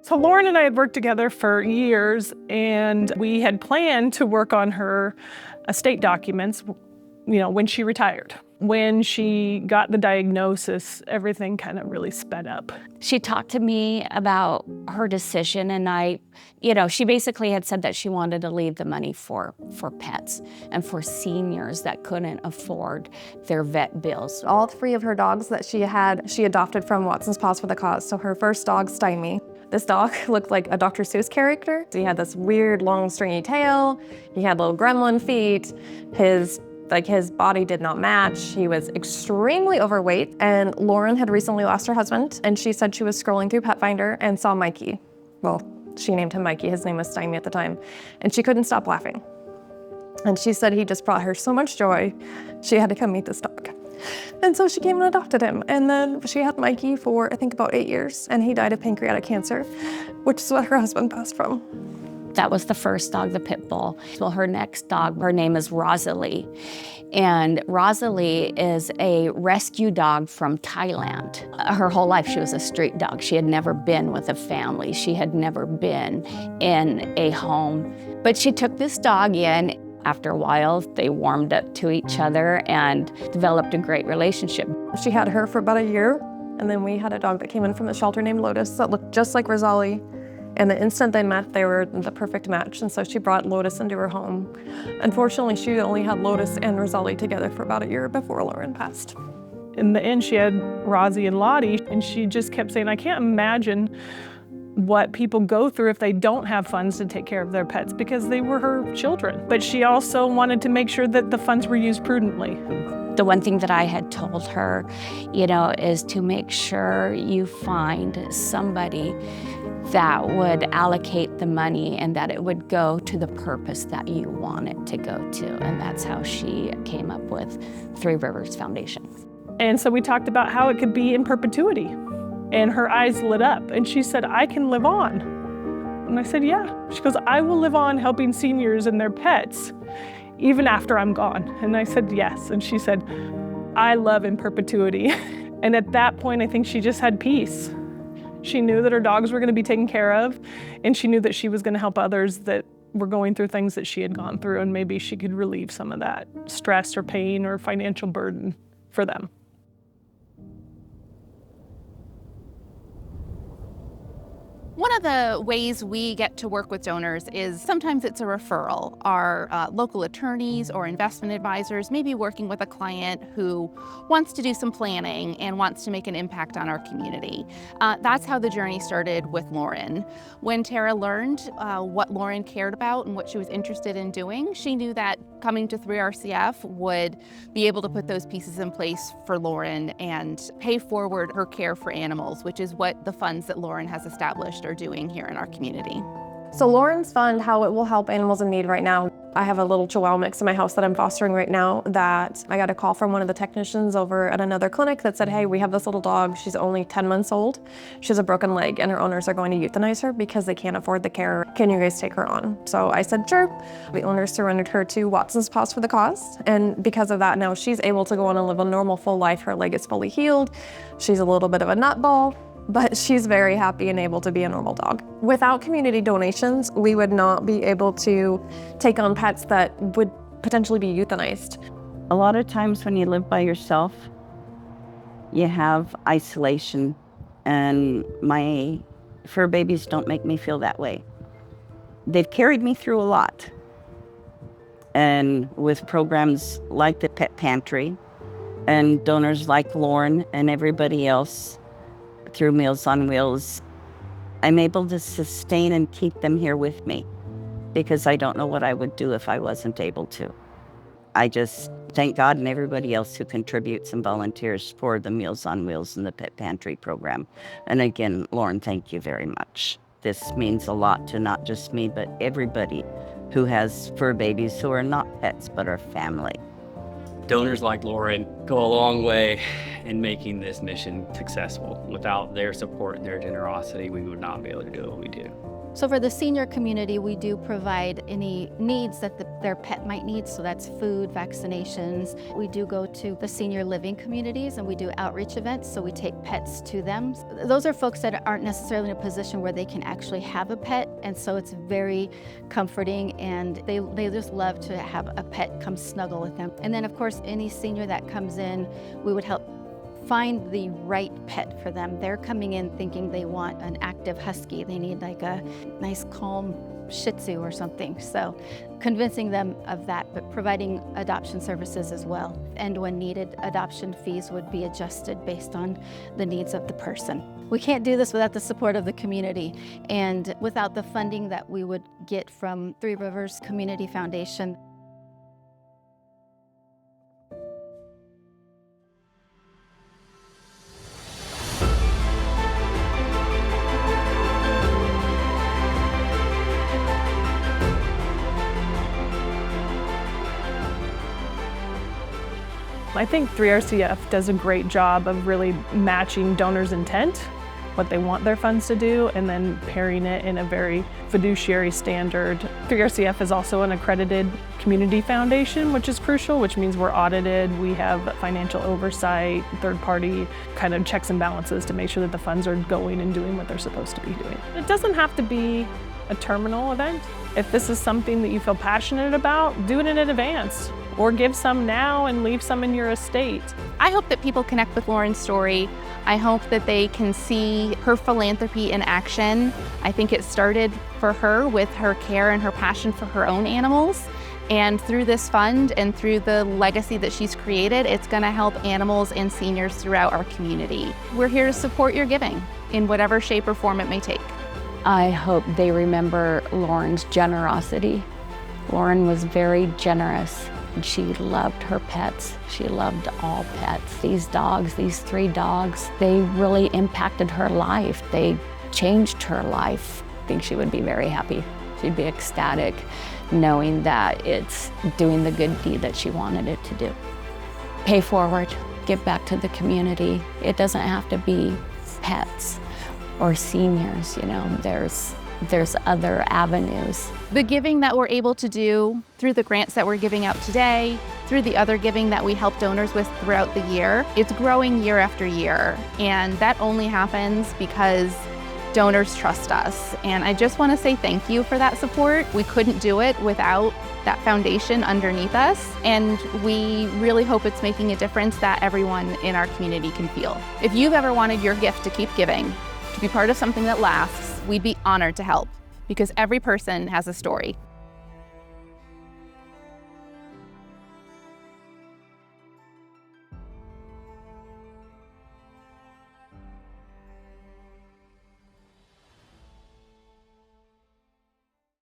So Lauren and I had worked together for years, and we had planned to work on her estate documents, when she retired. When she got the diagnosis, everything kind of really sped up. She talked to me about her decision, and she basically had said that she wanted to leave the money for pets and for seniors that couldn't afford their vet bills. All 3 of her dogs that she adopted from Watson's Paws for the Cause. So her first dog, Stymie. This dog looked like a Dr. Seuss character. He had this weird, long, stringy tail. He had little gremlin feet. His body did not match. He was extremely overweight. And Lauren had recently lost her husband, and she said she was scrolling through Pet Finder and saw Mikey. Well, she named him Mikey. His name was Stymie at the time. And she couldn't stop laughing. And she said he just brought her so much joy, she had to come meet this dog. And so she came and adopted him. And then she had Mikey for, I think, about 8 years. And he died of pancreatic cancer, which is what her husband passed from. That was the first dog, the pit bull. Well, her next dog, her name is Rosalie. And Rosalie is a rescue dog from Thailand. Her whole life, she was a street dog. She had never been with a family. She had never been in a home. But she took this dog in. After a while, they warmed up to each other and developed a great relationship. She had her for about a year, and then we had a dog that came in from the shelter named Lotus that looked just like Rosalie. And the instant they met, they were the perfect match. And so she brought Lotus into her home. Unfortunately, she only had Lotus and Rosalie together for about a year before Lauren passed. In the end, she had Rosie and Lottie, and she just kept saying, I can't imagine what people go through if they don't have funds to take care of their pets, because they were her children. But she also wanted to make sure that the funds were used prudently. The one thing that I had told her, is to make sure you find somebody that would allocate the money and that it would go to the purpose that you want it to go to. And that's how she came up with Three Rivers Foundation. And so we talked about how it could be in perpetuity. And her eyes lit up and she said, I can live on. And I said, yeah. She goes, I will live on helping seniors and their pets even after I'm gone. And I said, yes. And she said, I love in perpetuity. And at that point, I think she just had peace. She knew that her dogs were going to be taken care of, and she knew that she was going to help others that were going through things that she had gone through, and maybe she could relieve some of that stress or pain or financial burden for them. One of the ways we get to work with donors is sometimes it's a referral. Our local attorneys or investment advisors may be working with a client who wants to do some planning and wants to make an impact on our community. That's how the journey started with Lauren. When Tara learned what Lauren cared about and what she was interested in doing, she knew that coming to 3RCF would be able to put those pieces in place for Lauren and pay forward her care for animals, which is what the funds that Lauren has established are doing here in our community. So Lauren's Fund, how it will help animals in need right now. I have a little Chihuahua mix in my house that I'm fostering right now that I got a call from one of the technicians over at another clinic that said, hey, we have this little dog. She's only 10 months old. She has a broken leg and her owners are going to euthanize her because they can't afford the care. Can you guys take her on? So I said, sure. The owners surrendered her to Watson's Paws for the Cause. And because of that, now she's able to go on and live a normal full life. Her leg is fully healed. She's a little bit of a nutball, but she's very happy and able to be a normal dog. Without community donations, we would not be able to take on pets that would potentially be euthanized. A lot of times when you live by yourself, you have isolation, and my fur babies don't make me feel that way. They've carried me through a lot. And with programs like the Pet Pantry and donors like Lauren and everybody else, through Meals on Wheels, I'm able to sustain and keep them here with me because I don't know what I would do if I wasn't able to. I just thank God and everybody else who contributes and volunteers for the Meals on Wheels and the Pet Pantry program. And again, Lauren, thank you very much. This means a lot to not just me, but everybody who has fur babies who are not pets, but are family. Donors like Lauren go a long way in making this mission successful. Without their support and their generosity, we would not be able to do what we do. So for the senior community, we do provide any needs that their pet might need. So that's food, vaccinations. We do go to the senior living communities and we do outreach events. So we take pets to them. Those are folks that aren't necessarily in a position where they can actually have a pet. And so it's very comforting and they just love to have a pet come snuggle with them. And then of course, any senior that comes in, we would help find the right pet for them. They're coming in thinking they want an active husky. They need like a nice calm Shih Tzu or something. So convincing them of that, but providing adoption services as well. And when needed, adoption fees would be adjusted based on the needs of the person. We can't do this without the support of the community and without the funding that we would get from Three Rivers Community Foundation. I think 3RCF does a great job of really matching donors' intent, what they want their funds to do, and then pairing it in a very fiduciary standard. 3RCF is also an accredited community foundation, which is crucial, which means we're audited. We have financial oversight, third-party kind of checks and balances to make sure that the funds are going and doing what they're supposed to be doing. It doesn't have to be a terminal event. If this is something that you feel passionate about, do it in advance. Or give some now and leave some in your estate. I hope that people connect with Lauren's story. I hope that they can see her philanthropy in action. I think it started for her with her care and her passion for her own animals. And through this fund and through the legacy that she's created, it's gonna help animals and seniors throughout our community. We're here to support your giving in whatever shape or form it may take. I hope they remember Lauren's generosity. Lauren was very generous. She loved her pets. She loved all pets. These dogs, these 3 dogs, they really impacted her life. They changed her life. I think she would be very happy. She'd be ecstatic knowing that it's doing the good deed that she wanted it to do. Pay forward, give back to the community. It doesn't have to be pets or seniors, you know, there's other avenues. The giving that we're able to do through the grants that we're giving out today, through the other giving that we help donors with throughout the year, it's growing year after year. And that only happens because donors trust us. And I just want to say thank you for that support. We couldn't do it without that foundation underneath us. And we really hope it's making a difference that everyone in our community can feel. If you've ever wanted your gift to keep giving, to be part of something that lasts, we'd be honored to help because every person has a story.